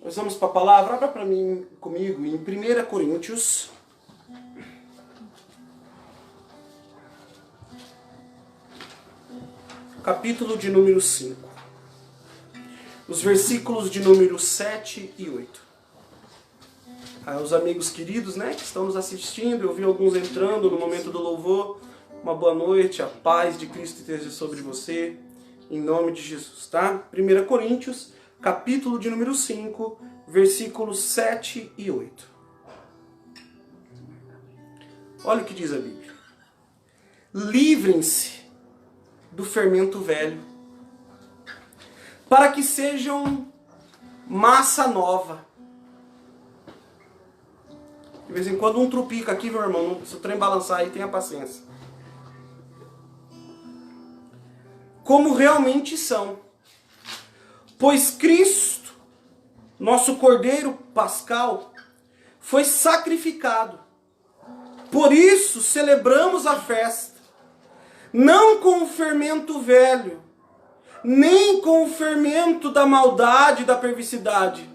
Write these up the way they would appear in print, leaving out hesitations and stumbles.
Nós vamos para a palavra. Abra para mim, comigo, em 1 Coríntios. Capítulo de número 5. Os versículos de número 7 e 8. Os amigos queridos, que estão nos assistindo, eu vi alguns entrando no momento do louvor. Uma boa noite, a paz de Cristo esteja sobre você, em nome de Jesus, tá? 1 Coríntios, capítulo de número 5, versículos 7 e 8. Olha o que diz a Bíblia. Livrem-se do fermento velho, para que sejam massa nova. De vez em quando um trupica aqui, meu irmão, se o trem balançar aí, tenha paciência. Como realmente são. Pois Cristo, nosso Cordeiro Pascal, foi sacrificado. Por isso celebramos a festa, não com o fermento velho, nem com o fermento da maldade e da perversidade,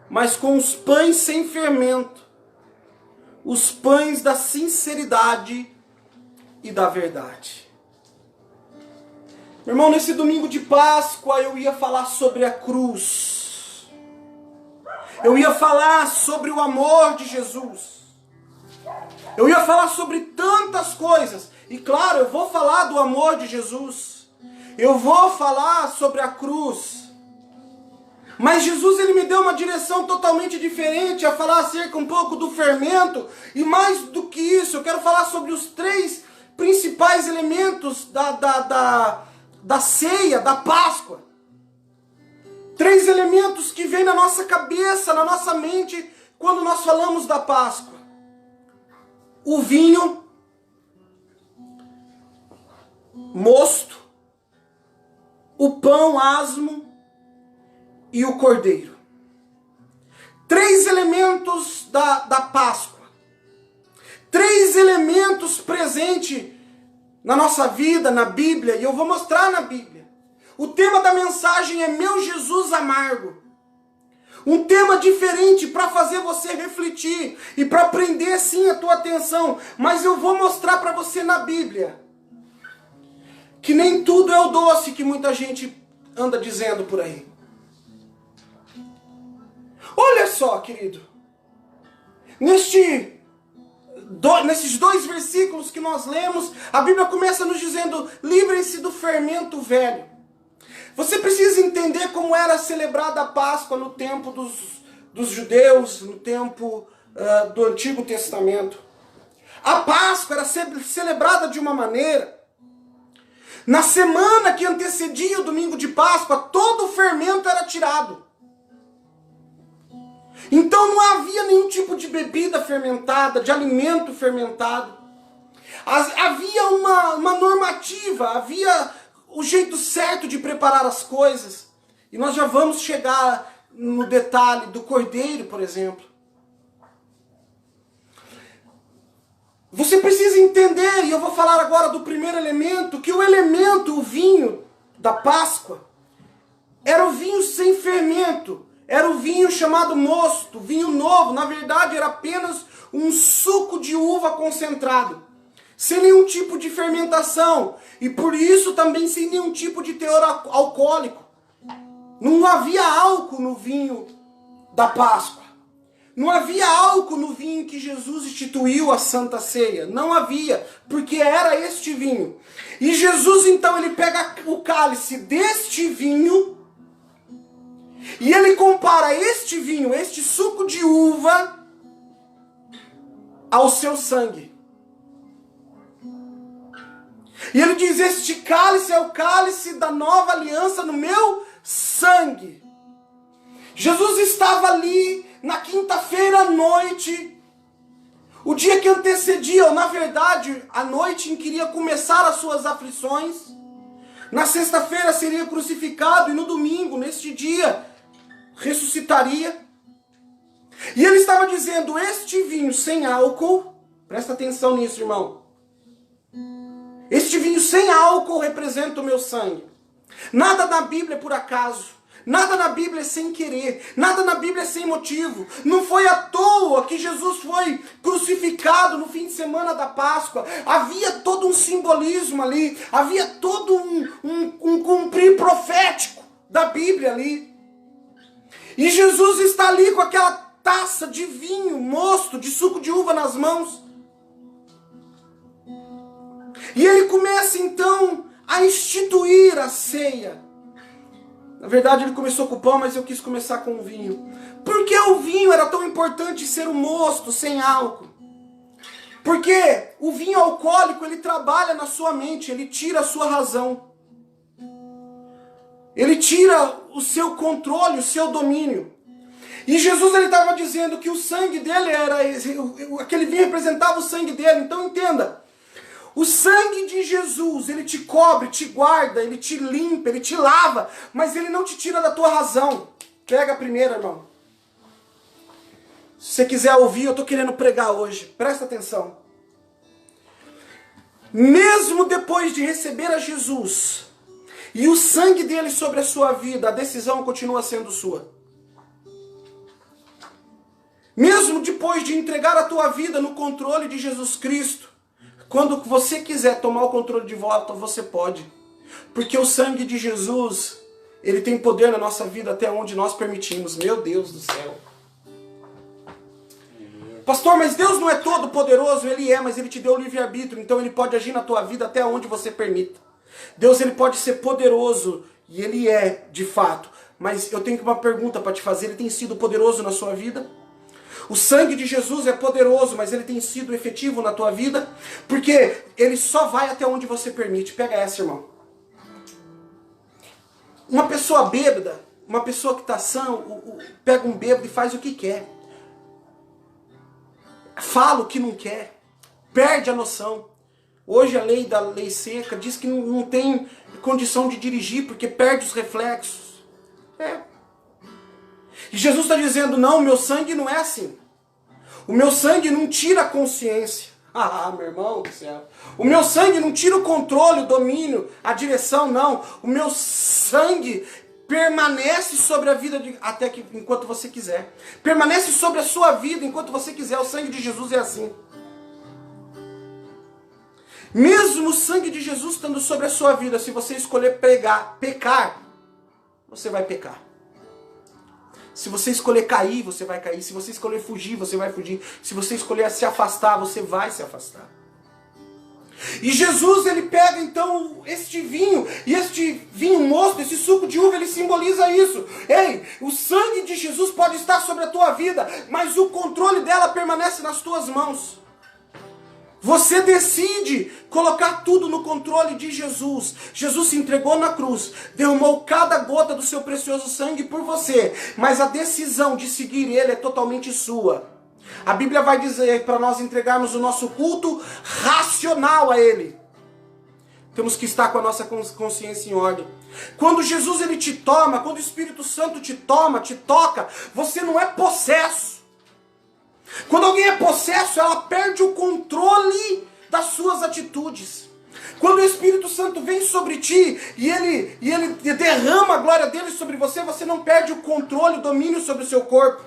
mas com os pães sem fermento, os pães da sinceridade e da verdade. Meu irmão, nesse domingo de Páscoa eu ia falar sobre a cruz. Eu ia falar sobre o amor de Jesus. Eu ia falar sobre tantas coisas. E claro, eu vou falar do amor de Jesus. Eu vou falar sobre a cruz. Mas Jesus, ele me deu uma direção totalmente diferente, a falar acerca um pouco do fermento. E mais do que isso, eu quero falar sobre os 3 principais elementos da ceia, da Páscoa. 3 elementos que vêm na nossa cabeça, na nossa mente, quando nós falamos da Páscoa. O vinho mosto, o pão asmo e o cordeiro. 3 elementos da Páscoa. 3 elementos presentes na nossa vida, na Bíblia, e eu vou mostrar na Bíblia. O tema da mensagem é Meu Jesus Amargo. Um tema diferente para fazer você refletir e para prender sim a tua atenção, mas eu vou mostrar para você na Bíblia que nem tudo é o doce que muita gente anda dizendo por aí. Olha só, querido, nesses 2 versículos que nós lemos, a Bíblia começa nos dizendo: livrem-se do fermento velho. Você precisa entender como era celebrada a Páscoa no tempo dos judeus, no tempo do Antigo Testamento. A Páscoa era celebrada de uma maneira. Na semana que antecedia o domingo de Páscoa, todo o fermento era tirado. Então não havia nenhum tipo de bebida fermentada, de alimento fermentado. Havia uma normativa, havia o jeito certo de preparar as coisas. E nós já vamos chegar no detalhe do cordeiro, por exemplo. Você precisa entender, e eu vou falar agora do primeiro elemento, que o vinho da Páscoa, era o vinho sem fermento. Era o vinho chamado mosto, vinho novo. Na verdade, era apenas um suco de uva concentrado, sem nenhum tipo de fermentação. E por isso também sem nenhum tipo de teor alcoólico. Não havia álcool no vinho da Páscoa. Não havia álcool no vinho que Jesus instituiu a Santa Ceia. Não havia, porque era este vinho. E Jesus, então, ele pega o cálice deste vinho e ele compara este vinho, este suco de uva, ao seu sangue. E ele diz: este cálice é o cálice da nova aliança no meu sangue. Jesus estava ali na quinta-feira à noite, o dia que antecedia, ou na verdade, a noite em que iria começar as suas aflições. Na sexta-feira seria crucificado e no domingo, neste dia, ressuscitaria. E ele estava dizendo: este vinho sem álcool, presta atenção nisso, irmão. Este vinho sem álcool representa o meu sangue. Nada na Bíblia é por acaso. Nada na Bíblia é sem querer, nada na Bíblia é sem motivo. Não foi à toa que Jesus foi crucificado no fim de semana da Páscoa. Havia todo um simbolismo ali, havia todo um cumprir profético da Bíblia ali. E Jesus está ali com aquela taça de vinho, mosto, de suco de uva nas mãos. E ele começa então a instituir a ceia. Na verdade ele começou com o pão, mas eu quis começar com o vinho. Por que o vinho era tão importante ser um mosto sem álcool? Porque o vinho alcoólico, ele trabalha na sua mente, ele tira a sua razão. Ele tira o seu controle, o seu domínio. E Jesus ele estava dizendo que o sangue dele era, aquele vinho representava o sangue dele. Então entenda, o sangue de Jesus, ele te cobre, te guarda, ele te limpa, ele te lava, mas ele não te tira da tua razão. Pega a primeira, irmão. Se você quiser ouvir, eu estou querendo pregar hoje. Presta atenção. Mesmo depois de receber a Jesus e o sangue dele sobre a sua vida, a decisão continua sendo sua. Mesmo depois de entregar a tua vida no controle de Jesus Cristo, quando você quiser tomar o controle de volta, você pode. Porque o sangue de Jesus, ele tem poder na nossa vida até onde nós permitimos. Meu Deus do céu. Pastor, mas Deus não é todo poderoso? Ele é, mas ele te deu o livre-arbítrio. Então ele pode agir na tua vida até onde você permita. Deus ele pode ser poderoso, e ele é, de fato. Mas eu tenho uma pergunta para te fazer. Ele tem sido poderoso na sua vida? O sangue de Jesus é poderoso, mas ele tem sido efetivo na tua vida? Porque ele só vai até onde você permite. Pega essa, irmão. Uma pessoa bêbada, uma pessoa que está sã, pega um bêbado e faz o que quer. Fala o que não quer. Perde a noção. Hoje a lei da lei seca diz que não tem condição de dirigir porque perde os reflexos. E Jesus está dizendo, não, meu sangue não é assim. O meu sangue não tira a consciência. Ah, meu irmão do céu. O meu sangue não tira o controle, o domínio, a direção, não. O meu sangue permanece sobre a vida até que enquanto você quiser. Permanece sobre a sua vida enquanto você quiser. O sangue de Jesus é assim. Mesmo o sangue de Jesus estando sobre a sua vida, se você escolher pecar, você vai pecar. Se você escolher cair, você vai cair. Se você escolher fugir, você vai fugir. Se você escolher se afastar, você vai se afastar. E Jesus, ele pega então este vinho, e este vinho mosto, esse suco de uva, ele simboliza isso. Ei, o sangue de Jesus pode estar sobre a tua vida, mas o controle dela permanece nas tuas mãos. Você decide colocar tudo no controle de Jesus. Jesus se entregou na cruz, derramou cada gota do seu precioso sangue por você, mas a decisão de seguir ele é totalmente sua. A Bíblia vai dizer para nós entregarmos o nosso culto racional a ele. Temos que estar com a nossa consciência em ordem. Quando Jesus ele te toma, quando o Espírito Santo te toma, te toca, você não é possesso. Quando alguém é possesso, ela perde o controle das suas atitudes. Quando o Espírito Santo vem sobre ti e ele derrama a glória dele sobre você, você não perde o controle, o domínio sobre o seu corpo.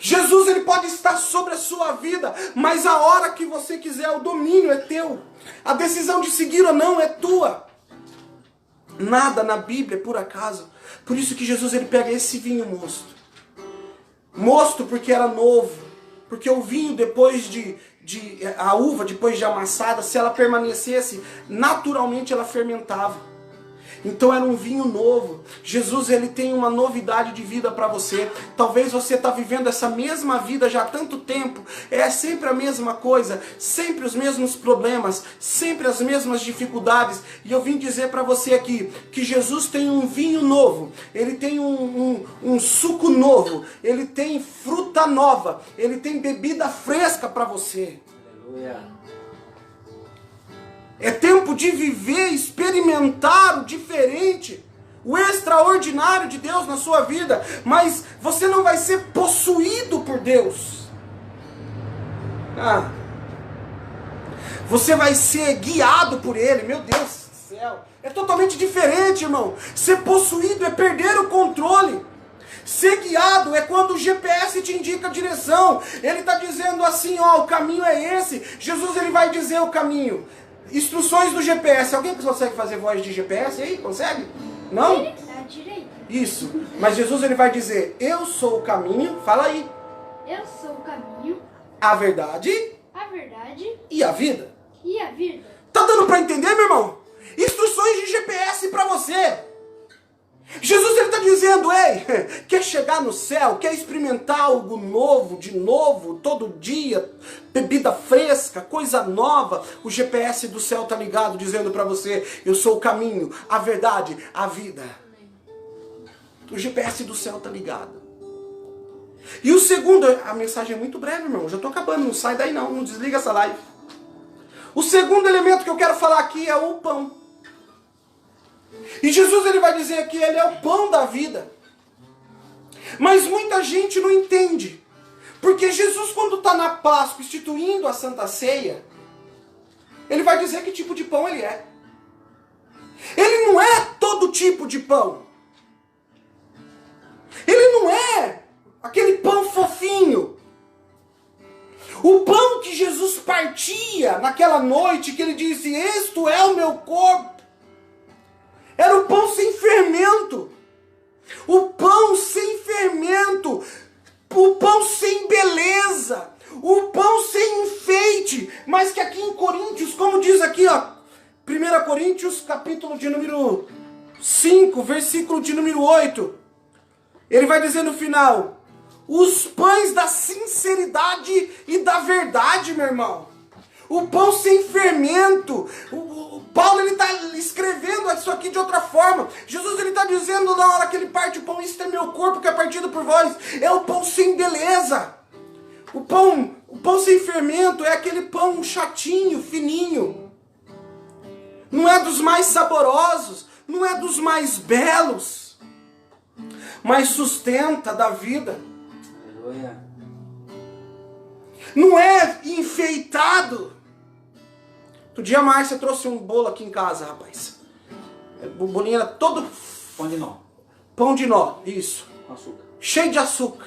Jesus ele pode estar sobre a sua vida, mas a hora que você quiser, o domínio é teu. A decisão de seguir ou não é tua. Nada na Bíblia é por acaso. Por isso que Jesus ele pega esse vinho mosto. Mosto porque era novo, porque o vinho depois a uva depois de amassada, se ela permanecesse, naturalmente ela fermentava. Então era um vinho novo. Jesus ele tem uma novidade de vida para você. Talvez você está vivendo essa mesma vida já há tanto tempo. É sempre a mesma coisa, sempre os mesmos problemas, sempre as mesmas dificuldades. E eu vim dizer para você aqui que Jesus tem um vinho novo. Ele tem um suco novo. Ele tem fruta nova. Ele tem bebida fresca para você. Aleluia. É tempo de viver, experimentar o diferente, o extraordinário de Deus na sua vida. Mas você não vai ser possuído por Deus. Você vai ser guiado por Ele. Meu Deus do céu. É totalmente diferente, irmão. Ser possuído é perder o controle. Ser guiado é quando o GPS te indica a direção. Ele está dizendo assim, ó, o caminho é esse. Jesus, ele vai dizer o caminho. Instruções do GPS. Alguém que consegue fazer voz de GPS aí? Consegue? Não? Direita. Isso. Mas Jesus, ele vai dizer, eu sou o caminho. Fala aí. Eu sou o caminho, A verdade a verdade e a vida. e a vida. Tá dando para entender, meu irmão? Instruções de GPS para você. Jesus, ele está dizendo, ei, quer chegar no céu, quer experimentar algo novo, de novo, todo dia, bebida fresca, coisa nova, o GPS do céu está ligado, dizendo para você, eu sou o caminho, a verdade, a vida. O GPS do céu está ligado. E o segundo, a mensagem é muito breve, irmão, já estou acabando, não sai daí não desliga essa live. O segundo elemento que eu quero falar aqui é o pão. E Jesus, ele vai dizer que ele é o pão da vida. Mas muita gente não entende. Porque Jesus, quando está na Páscoa, instituindo a Santa Ceia, ele vai dizer que tipo de pão ele é. Ele não é todo tipo de pão. Ele não é aquele pão fofinho. O pão que Jesus partia naquela noite, que ele disse, isto é o meu corpo. Era o pão sem fermento. O pão sem fermento. O pão sem beleza. O pão sem enfeite. Mas que aqui em Coríntios, como diz aqui, ó, 1 Coríntios, capítulo de número 5, versículo de número 8. Ele vai dizer no final, os pães da sinceridade e da verdade, meu irmão. O pão sem fermento. Paulo, ele está escrevendo isso aqui de outra forma. Jesus, ele está dizendo na hora que ele parte o pão, isso é meu corpo que é partido por vós. É o pão sem beleza. O pão sem fermento é aquele pão chatinho, fininho. Não é dos mais saborosos, não é dos mais belos, mas sustenta da vida. Aleluia. Não é enfeitado. Outro dia a Márcia trouxe um bolo aqui em casa, rapaz. O bolinho era todo... Pão de nó. Pão de nó, isso. Com açúcar. Cheio de açúcar.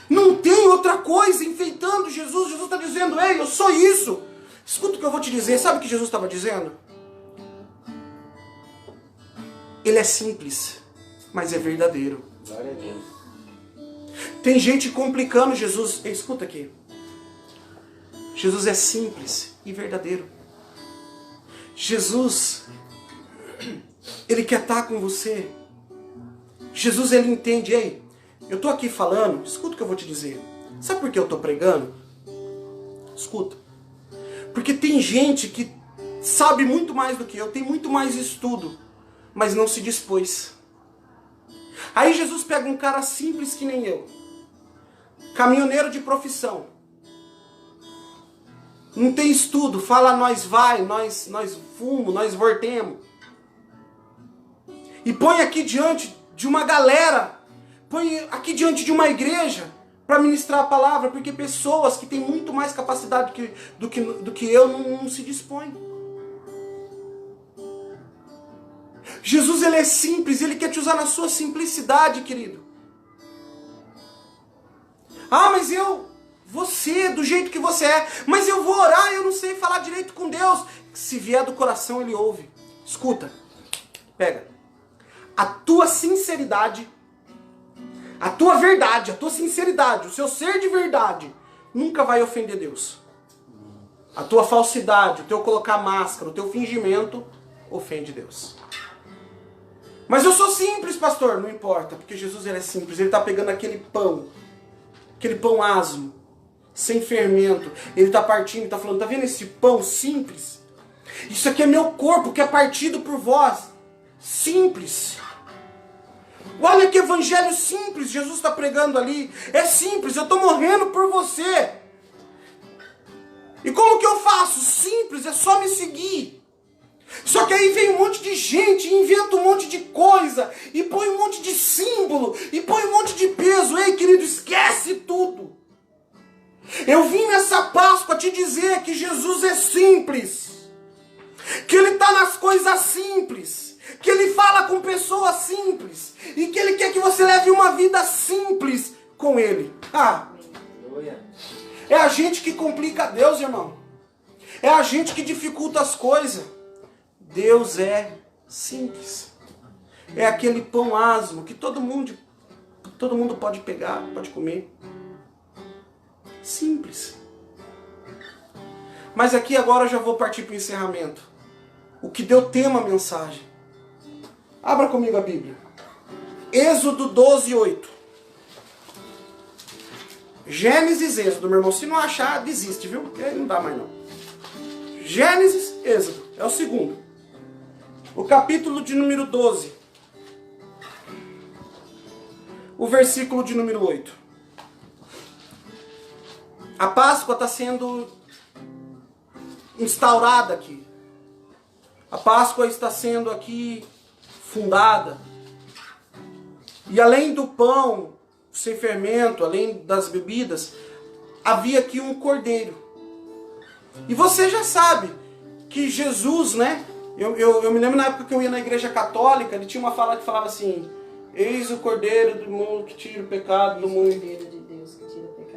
Não tem outra coisa enfeitando Jesus. Jesus está dizendo, ei, eu sou isso. Escuta o que eu vou te dizer. Sabe o que Jesus estava dizendo? Ele é simples, mas é verdadeiro. Glória a Deus. Tem gente complicando Jesus. Ei, escuta aqui. Jesus é simples e verdadeiro. Jesus, ele quer estar com você. Jesus, ele entende. Ei, eu estou aqui falando, escuta o que eu vou te dizer. Sabe por que eu estou pregando? Escuta. Porque tem gente que sabe muito mais do que eu, tem muito mais estudo, mas não se dispôs. Aí Jesus pega um cara simples que nem eu, caminhoneiro de profissão, não tem estudo, fala nós vai, nós fumo, nós voltemos. E põe aqui diante de uma galera, põe aqui diante de uma igreja para ministrar a palavra, porque pessoas que têm muito mais capacidade do que eu não se dispõem. Jesus, ele é simples, ele quer te usar na sua simplicidade, querido. Ah, mas você, do jeito que você é, mas eu vou orar, eu não sei falar direito com Deus. Se vier do coração, ele ouve. Escuta, pega. A tua sinceridade, a tua verdade, a tua sinceridade, o seu ser de verdade, nunca vai ofender Deus. A tua falsidade, o teu colocar máscara, o teu fingimento, ofende Deus. Mas eu sou simples, pastor. Não importa, porque Jesus, ele é simples. Ele está pegando aquele pão asmo, sem fermento. Ele está partindo, está falando, tá vendo esse pão simples? Isso aqui é meu corpo que é partido por vós. Simples. Olha que evangelho simples Jesus está pregando ali. É simples, eu estou morrendo por você. E como que eu faço? Simples, é só me seguir. Só que aí vem um monte de gente, inventa um monte de coisa, e põe um monte de símbolo, e põe um monte de peso. Ei, querido, esquece tudo. Eu vim nessa Páscoa te dizer que Jesus é simples. que Ele está nas coisas simples, que Ele fala com pessoas simples, e que Ele quer que você leve uma vida simples com Ele. Aleluia. É a gente que complica Deus, irmão. É a gente que dificulta as coisas. Deus é simples. É aquele pão asmo que todo mundo pode pegar, pode comer. Simples. Mas aqui agora eu já vou partir para o encerramento. O que deu tema à mensagem. Abra comigo a Bíblia. Êxodo 12:8. Gênesis, Êxodo, meu irmão. Se não achar, desiste, viu? Porque não dá mais não. Gênesis, Êxodo. É o segundo. O capítulo de número 12. O versículo de número 8. A Páscoa está sendo instaurada aqui. A Páscoa está sendo aqui fundada. E além do pão sem fermento, além das bebidas, havia aqui um cordeiro. E você já sabe que Jesus, né? Eu me lembro na época que eu ia na igreja católica, ele tinha uma fala que falava assim: eis o cordeiro do mundo que tira o pecado do mundo.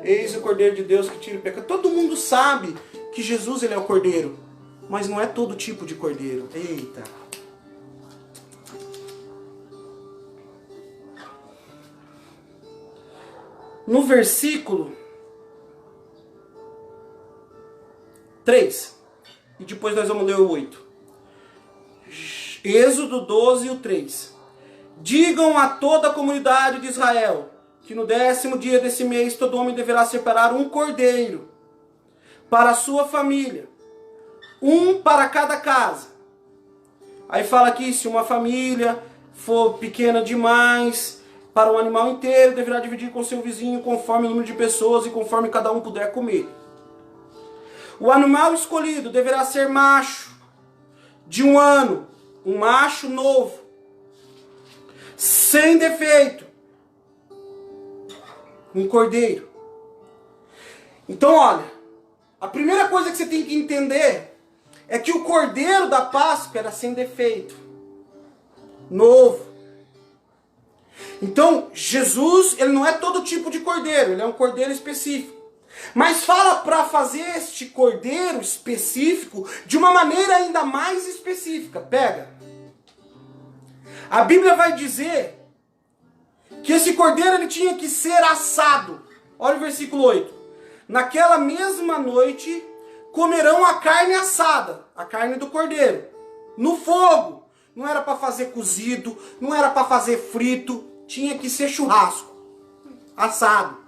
Eis o cordeiro de Deus que tira o pecado. Todo mundo sabe que Jesus ele é o cordeiro, mas não é todo tipo de cordeiro. Eita. No versículo 3, e depois nós vamos ler o 8. Êxodo 12, o 3. Digam a toda a comunidade de Israel que no 10º dia desse mês todo homem deverá separar um cordeiro para a sua família, um para cada casa. Aí fala aqui, se uma família for pequena demais para um animal inteiro, deverá dividir com seu vizinho conforme o número de pessoas e conforme cada um puder comer. O animal escolhido deverá ser macho, de 1 ano, um macho novo, sem defeito, um cordeiro. Então olha, a primeira coisa que você tem que entender é que o cordeiro da Páscoa era sem defeito, novo. Então Jesus, ele não é todo tipo de cordeiro, ele é um cordeiro específico. Mas fala para fazer este cordeiro específico de uma maneira ainda mais específica. Pega. A Bíblia vai dizer que esse cordeiro ele tinha que ser assado. Olha o versículo 8. Naquela mesma noite comerão a carne assada, a carne do cordeiro, no fogo. Não era para fazer cozido, não era para fazer frito, tinha que ser churrasco, assado.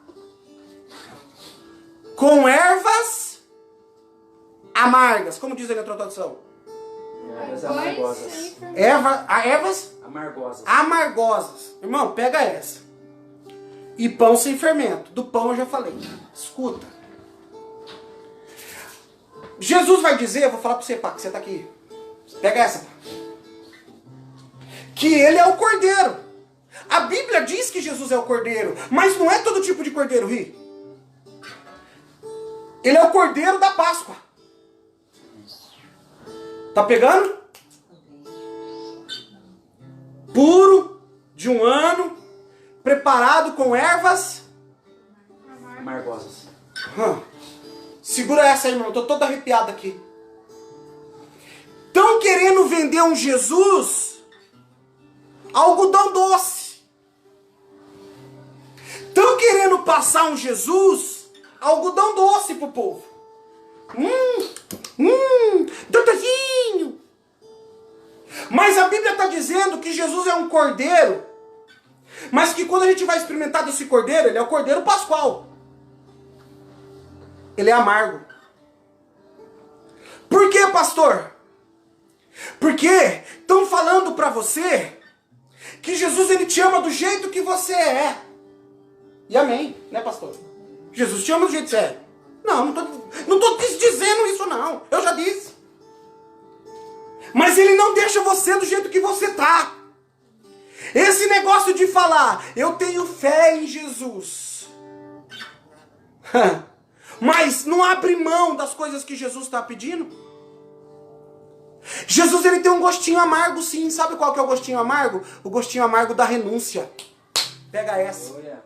Com ervas amargas. Como diz aí na outra tradução? Ervas amargosas. Ervas Amargosas. amargosas. Irmão, pega essa. E pão sem fermento. Do pão eu já falei. Escuta. Jesus vai dizer, eu vou falar para você, pá, que você está aqui. Pega essa, pá. Que ele é o cordeiro. A Bíblia diz que Jesus é o cordeiro, mas não é todo tipo de cordeiro, Ri. Ele é o cordeiro da Páscoa. Tá pegando? Puro, de 1 ano, preparado com ervas Amargosas. Segura essa aí, irmão. Eu tô todo arrepiado aqui. Estão querendo vender um Jesus algodão doce. Estão querendo passar um Jesus algodão doce pro povo. Doutorzinho. Mas a Bíblia está dizendo que Jesus é um cordeiro, mas que quando a gente vai experimentar desse cordeiro, ele é o cordeiro pascual. Ele é amargo. Por quê, pastor? Porque estão falando para você que Jesus ele te ama do jeito que você é. E amém, né, pastor? Jesus te ama do jeito que você é. Não tô dizendo isso não. Eu já disse. Mas ele não deixa você do jeito que você tá. Esse negócio de falar, eu tenho fé em Jesus, mas não abre mão das coisas que Jesus está pedindo. Jesus, ele tem um gostinho amargo, sim. Sabe qual que é o gostinho amargo? O gostinho amargo da renúncia. Pega essa. Aleluia.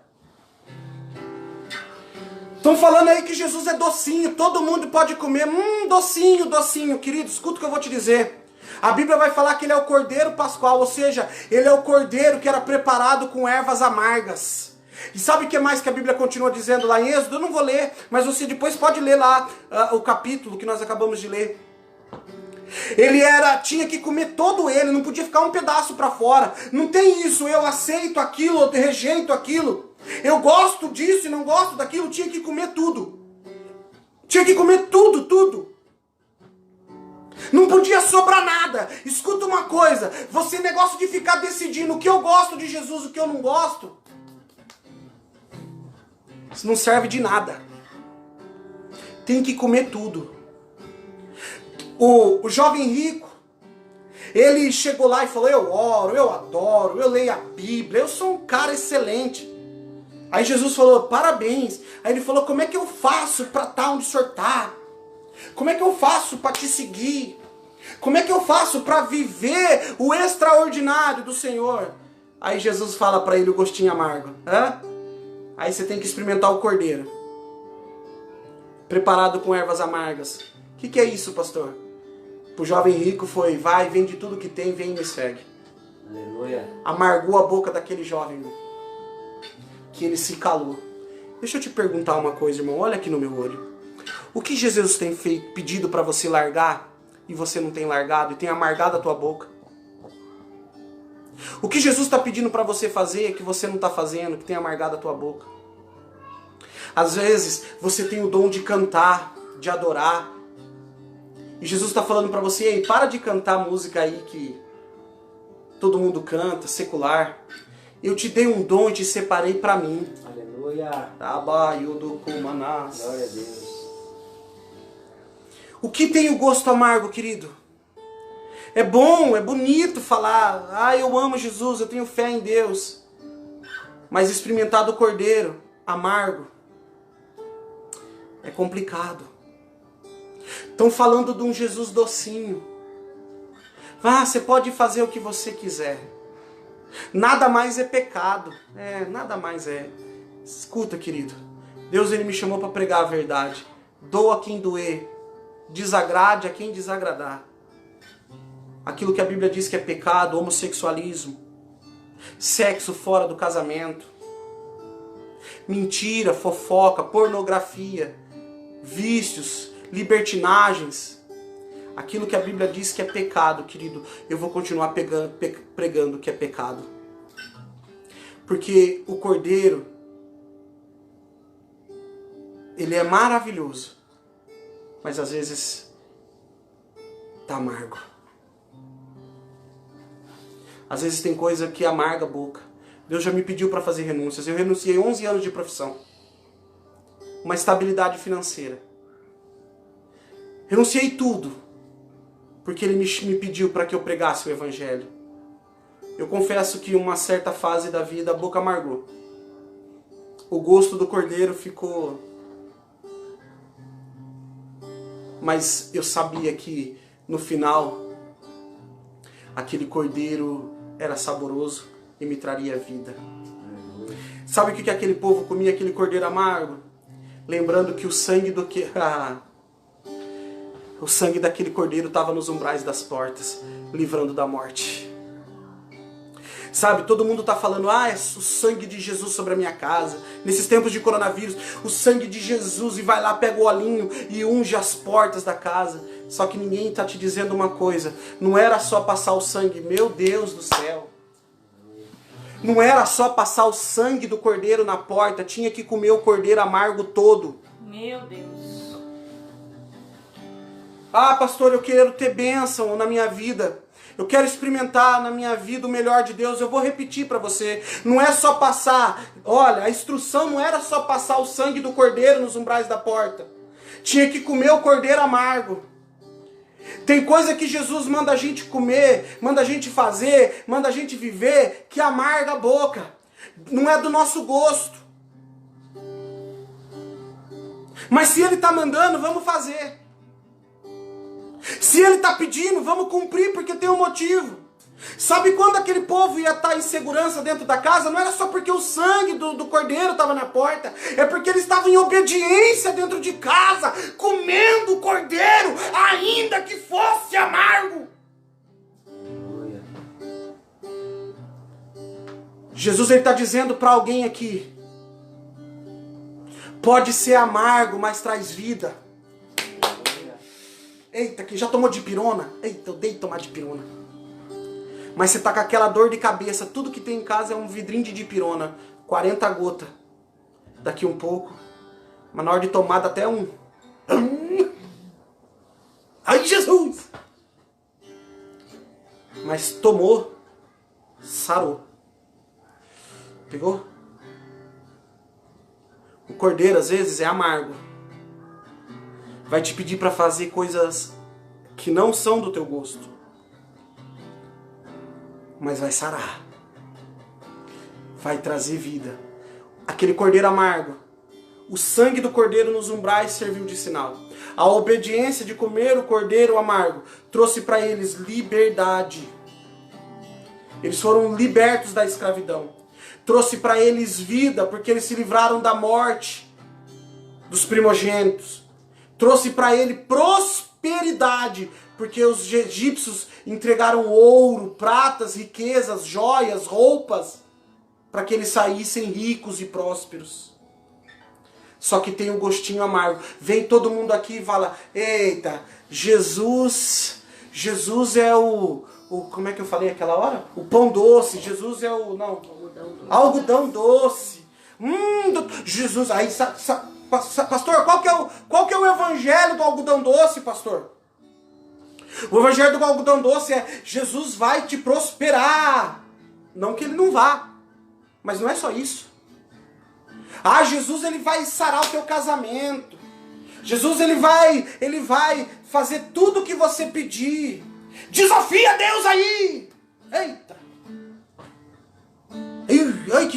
Estão falando aí que Jesus é docinho, todo mundo pode comer. Docinho, docinho. Querido, escuta o que eu vou te dizer. A Bíblia vai falar que ele é o cordeiro pascual, ou seja, ele é o cordeiro que era preparado com ervas amargas. E sabe o que mais que a Bíblia continua dizendo lá em Êxodo? Eu não vou ler, mas você depois pode ler lá o capítulo que nós acabamos de ler. Ele tinha que comer todo ele, não podia ficar um pedaço para fora. Não tem isso, eu aceito aquilo, eu rejeito aquilo. Eu gosto disso e não gosto daquilo, tinha que comer tudo. Tinha que comer tudo, tudo. Não podia sobrar nada. Escuta uma coisa, você negócio de ficar decidindo o que eu gosto de Jesus, o que eu não gosto, isso não serve de nada. Tem que comer tudo. O jovem rico, ele chegou lá e falou, eu oro, eu adoro, eu leio a Bíblia, eu sou um cara excelente. Aí Jesus falou, parabéns. Aí ele falou, como é que eu faço para estar onde o senhor está? Como é que eu faço para te seguir? Como é que eu faço para viver o extraordinário do Senhor? Aí Jesus fala para ele o gostinho amargo. Aí você tem que experimentar o cordeiro, preparado com ervas amargas. O que é isso, pastor? O jovem rico foi, vai, vende tudo que tem, vem e me segue. Aleluia. Amargou a boca daquele jovem, que ele se calou. Deixa eu te perguntar uma coisa, irmão, olha aqui no meu olho. O que Jesus tem pedido para você largar e você não tem largado e tem amargado a tua boca? O que Jesus está pedindo para você fazer que você não está fazendo, que tem amargado a tua boca? Às vezes você tem o dom de cantar, de adorar, e Jesus está falando para você, ei, para de cantar música aí que todo mundo canta, secular. Eu te dei um dom e te separei para mim. Aleluia. Glória Glória a Deus. O que tem o gosto amargo, querido? É bom, é bonito falar, eu amo Jesus, eu tenho fé em Deus. Mas experimentar do cordeiro amargo é complicado. Estão falando de um Jesus docinho. Você pode fazer o que você quiser. Nada mais é pecado. Nada mais é. Escuta, querido. Deus, ele me chamou para pregar a verdade. Doa a quem doer. Desagrade a quem desagradar. Aquilo que a Bíblia diz que é pecado, homossexualismo, sexo fora do casamento, mentira, fofoca, pornografia, vícios, libertinagens. Aquilo que a Bíblia diz que é pecado, querido, eu vou continuar pregando que é pecado. Porque o cordeiro, ele é maravilhoso, mas às vezes tá amargo. Às vezes tem coisa que amarga a boca. Deus já me pediu para fazer renúncias. Eu renunciei 11 anos de profissão. Uma estabilidade financeira. Renunciei tudo. Porque Ele me pediu para que eu pregasse o Evangelho. Eu confesso que em uma certa fase da vida a boca amargou. O gosto do cordeiro ficou... Mas eu sabia que no final aquele cordeiro era saboroso e me traria vida. Sabe o que aquele povo comia, aquele cordeiro amargo? Lembrando que o sangue do que... o sangue daquele cordeiro estava nos umbrais das portas, livrando da morte. Sabe, todo mundo está falando, é o sangue de Jesus sobre a minha casa. Nesses tempos de coronavírus, o sangue de Jesus, e vai lá, pega o olhinho e unge as portas da casa. Só que ninguém está te dizendo uma coisa, não era só passar o sangue, meu Deus do céu. Não era só passar o sangue do cordeiro na porta, tinha que comer o cordeiro amargo todo. Meu Deus. Pastor, eu quero ter bênção na minha vida. Eu quero experimentar na minha vida o melhor de Deus. Eu vou repetir para você. Não é só passar. Olha, a instrução não era só passar o sangue do cordeiro nos umbrais da porta. Tinha que comer o cordeiro amargo. Tem coisa que Jesus manda a gente comer, manda a gente fazer, manda a gente viver, que amarga a boca. Não é do nosso gosto. Mas se Ele está mandando, vamos fazer. Se ele está pedindo, vamos cumprir porque tem um motivo. Sabe quando aquele povo ia estar em segurança dentro da casa? Não era só porque o sangue do cordeiro estava na porta. É porque eles estavam em obediência dentro de casa, comendo o cordeiro, ainda que fosse amargo. Aleluia. Jesus está dizendo para alguém aqui: pode ser amargo, mas traz vida. Aleluia. Eita, que já tomou dipirona? Eita, eu dei tomar dipirona. Mas você tá com aquela dor de cabeça, tudo que tem em casa é um vidrinho de dipirona, 40 gotas. Daqui um pouco, mas na hora de tomada até um. Ai, Jesus! Mas tomou, sarou. Pegou? O cordeiro às vezes é amargo. Vai te pedir para fazer coisas que não são do teu gosto. Mas vai sarar. Vai trazer vida. Aquele cordeiro amargo. O sangue do cordeiro nos umbrais serviu de sinal. A obediência de comer o cordeiro amargo trouxe para eles liberdade. Eles foram libertos da escravidão. Trouxe para eles vida, porque eles se livraram da morte dos primogênitos. Trouxe para ele prosperidade, porque os egípcios entregaram ouro, pratas, riquezas, joias, roupas, para que eles saíssem ricos e prósperos. Só que tem um gostinho amargo. Vem todo mundo aqui e fala: eita, Jesus é o como é que eu falei aquela hora? O pão doce. Jesus é o, não, algodão doce. Jesus, aí, pastor, qual que é o evangelho do algodão doce, pastor? O evangelho do algodão doce é: Jesus vai te prosperar. Não que ele não vá, mas não é só isso. Jesus, ele vai sarar o teu casamento. Jesus, ele vai fazer tudo o que você pedir. Desafia Deus aí. Eita. Ai,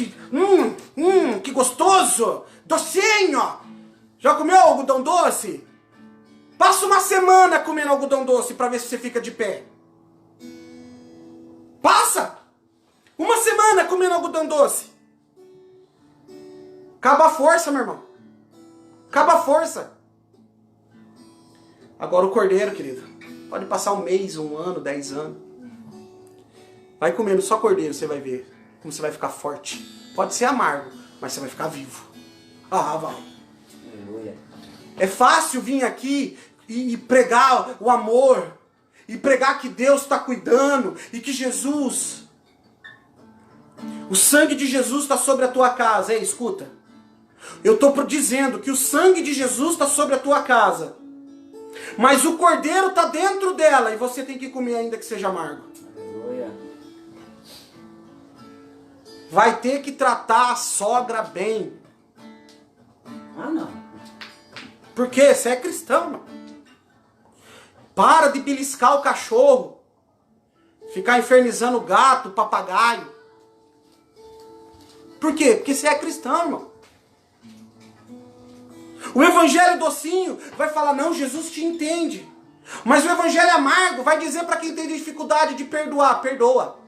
que gostoso. Docinho. Já comeu algodão doce? Passa uma semana comendo algodão doce para ver se você fica de pé. Passa! Uma semana comendo algodão doce. Acaba a força, meu irmão. Acaba a força. Agora o cordeiro, querido, pode passar um mês, um ano, 10 anos. Vai comendo só cordeiro, você vai ver como você vai ficar forte. Pode ser amargo, mas você vai ficar vivo. Vai. Aleluia. É fácil vir aqui e pregar o amor, e pregar que Deus está cuidando, e que Jesus, o sangue de Jesus está sobre a tua casa. Ei, escuta, eu estou dizendo que o sangue de Jesus está sobre a tua casa, mas o cordeiro está dentro dela, e você tem que comer ainda que seja amargo. Aleluia. Vai ter que tratar a sogra bem. Não. Por quê? Você é cristão, não? Para de beliscar o cachorro. Ficar infernizando o gato, o papagaio. Por quê? Porque você é cristão, irmão. O evangelho docinho vai falar: não, Jesus te entende. Mas o evangelho amargo vai dizer para quem tem dificuldade de perdoar: perdoa.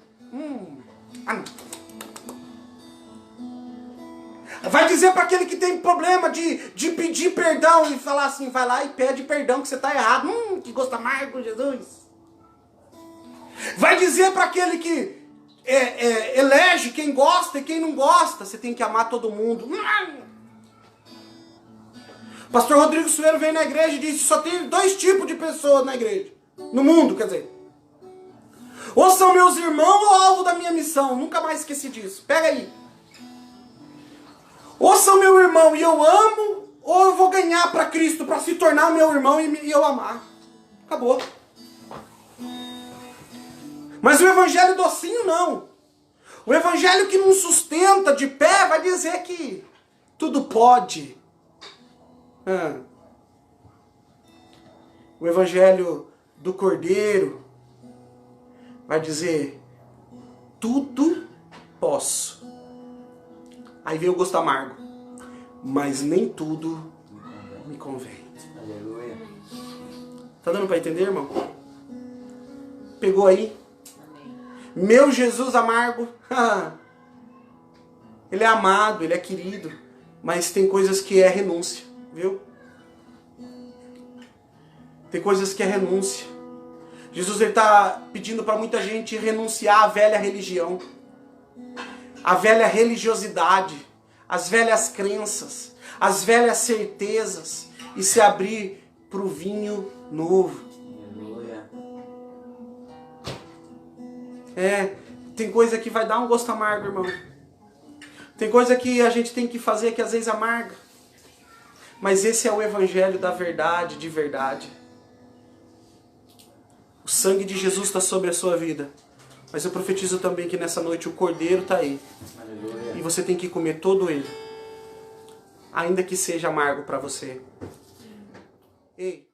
Vai dizer para aquele que tem problema de pedir perdão e falar assim: vai lá e pede perdão que você está errado. Que gosto amargo, Jesus. Vai dizer para aquele que elege quem gosta e quem não gosta: você tem que amar todo mundo. Pastor Rodrigo Sueiro veio na igreja e disse: só tem 2 tipos de pessoas na igreja. No mundo, quer dizer. Ou são meus irmãos ou alvo da minha missão. Nunca mais esqueci disso. Pega aí. Ou são meu irmão e eu amo, ou eu vou ganhar para Cristo, para se tornar meu irmão e eu amar. Acabou. Mas o evangelho docinho não. O evangelho que não sustenta de pé vai dizer que tudo pode. O evangelho do cordeiro vai dizer: tudo posso. Aí vem o gosto amargo. Mas nem tudo me convém. Aleluia. Tá dando para entender, irmão? Pegou aí? Meu Jesus amargo. Ele é amado, ele é querido. Mas tem coisas que é renúncia, viu? Tem coisas que é renúncia. Jesus está pedindo para muita gente renunciar à velha religião, à velha religiosidade, às velhas crenças, às velhas certezas e se abrir para o vinho novo. Aleluia. Tem coisa que vai dar um gosto amargo, irmão. Tem coisa que a gente tem que fazer que às vezes amarga. Mas esse é o evangelho da verdade, de verdade. O sangue de Jesus está sobre a sua vida. Mas eu profetizo também que nessa noite o Cordeiro está aí. Aleluia. E você tem que comer todo ele. Ainda que seja amargo para você. Ei.